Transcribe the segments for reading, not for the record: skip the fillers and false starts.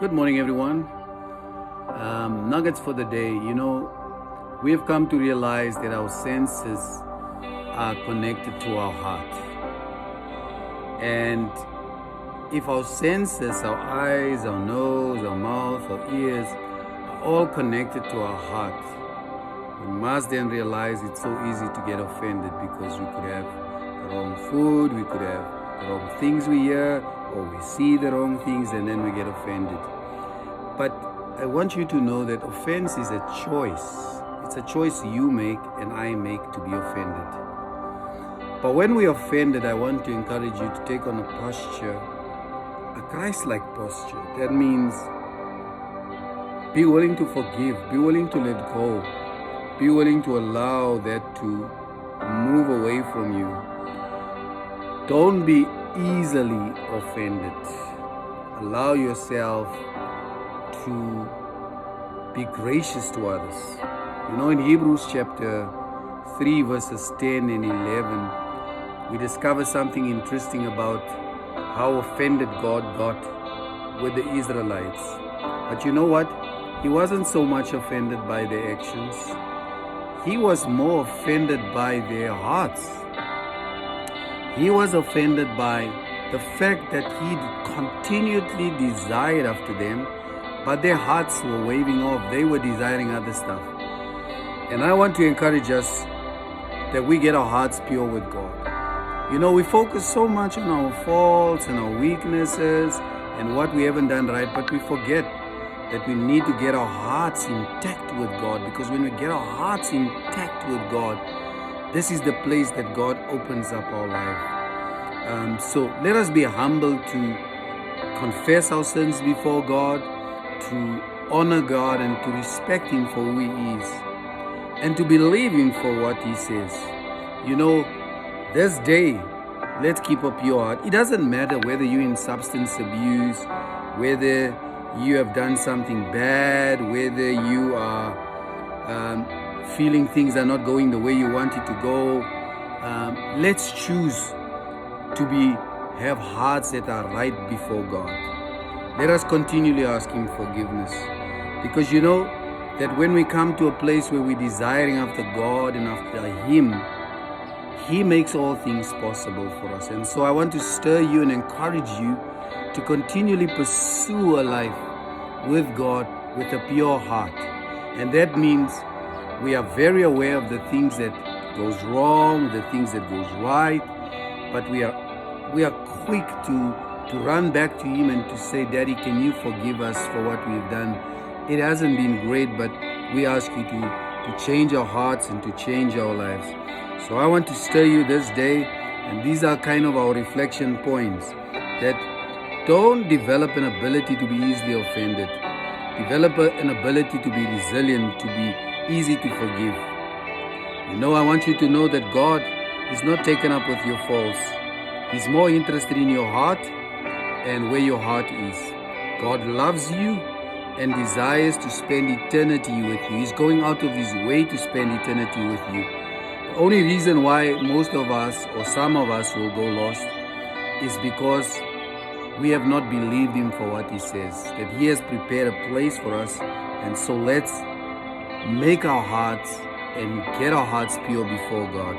Good morning, everyone. Nuggets for the day. We have come to realize that our senses are connected to our heart. And if our senses, our eyes, our nose, our mouth, our ears, are all connected to our heart, we must then realize it's so easy to get offended because we could have the wrong food, we could have the wrong things we hear, or we see the wrong things and then we get offended. But I want you to know that offense is a choice. It's a choice you make and I make to be offended. But when we're offended, I want to encourage you to take on a posture, a Christ-like posture. That means be willing to forgive, be willing to let go, be willing to allow that to move away from you. Don't be easily offended. Allow yourself to be gracious to others. In Hebrews chapter 3 verses 10 and 11, we discover something interesting about how offended God got with the Israelites. But you know what? He wasn't so much offended by their actions. He was more offended by their hearts. He was offended by the fact that he continually desired after them, but their hearts were waving off. They were desiring other stuff. And I want to encourage us that we get our hearts pure with God. We focus so much on our faults and our weaknesses and what we haven't done right, but we forget that we need to get our hearts intact with God, because when we get our hearts intact with God, this is the place that God opens up our life. So let us be humble to confess our sins before God, to honor God and to respect Him for who He is, and to believe Him for what He says. This day, let's keep a pure heart. It doesn't matter whether you're in substance abuse, whether you have done something bad, whether you are feeling things are not going the way you want it to go. Let's choose to have hearts that are right before God. Let us continually ask Him forgiveness, because that when we come to a place where we're desiring after God and after Him, He makes all things possible for us. And so I want to stir you and encourage you to continually pursue a life with God with a pure heart. And that means we are very aware of the things that goes wrong, the things that goes right, but we are quick to run back to Him and to say, Daddy, can you forgive us for what we've done? It hasn't been great, but we ask you to change our hearts and to change our lives. So I want to stir you this day, and these are kind of our reflection points, that don't develop an ability to be easily offended. Develop an ability to be resilient, to be easy to forgive. I want you to know that God is not taken up with your faults. He's more interested in your heart and where your heart is. God loves you and desires to spend eternity with you. He's going out of His way to spend eternity with you. The only reason why most of us or some of us will go lost is because we have not believed Him for what He says, that He has prepared a place for us. And so let's make our hearts and get our hearts pure before God.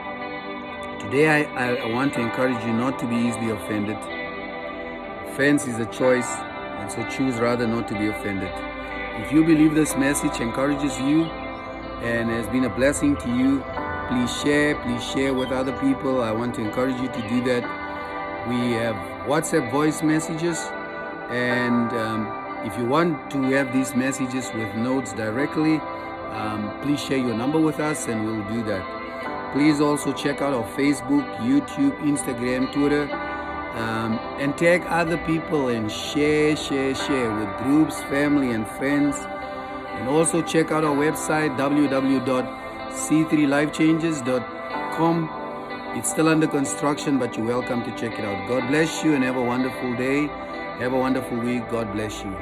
Today I want to encourage you not to be easily offended. Offense is a choice, and so choose rather not to be offended. If you believe this message encourages you and has been a blessing to you, please share with other people. I want to encourage you to do that. We have WhatsApp voice messages, and if you want to have these messages with notes directly, please share your number with us and we'll do that. Please also check out our Facebook, YouTube, Instagram, Twitter, and tag other people and share with groups, family and friends. And also check out our website, www.c3lifechanges.com. It's still under construction, but you're welcome to check it out. God bless you and have a wonderful day. Have a wonderful week. God bless you.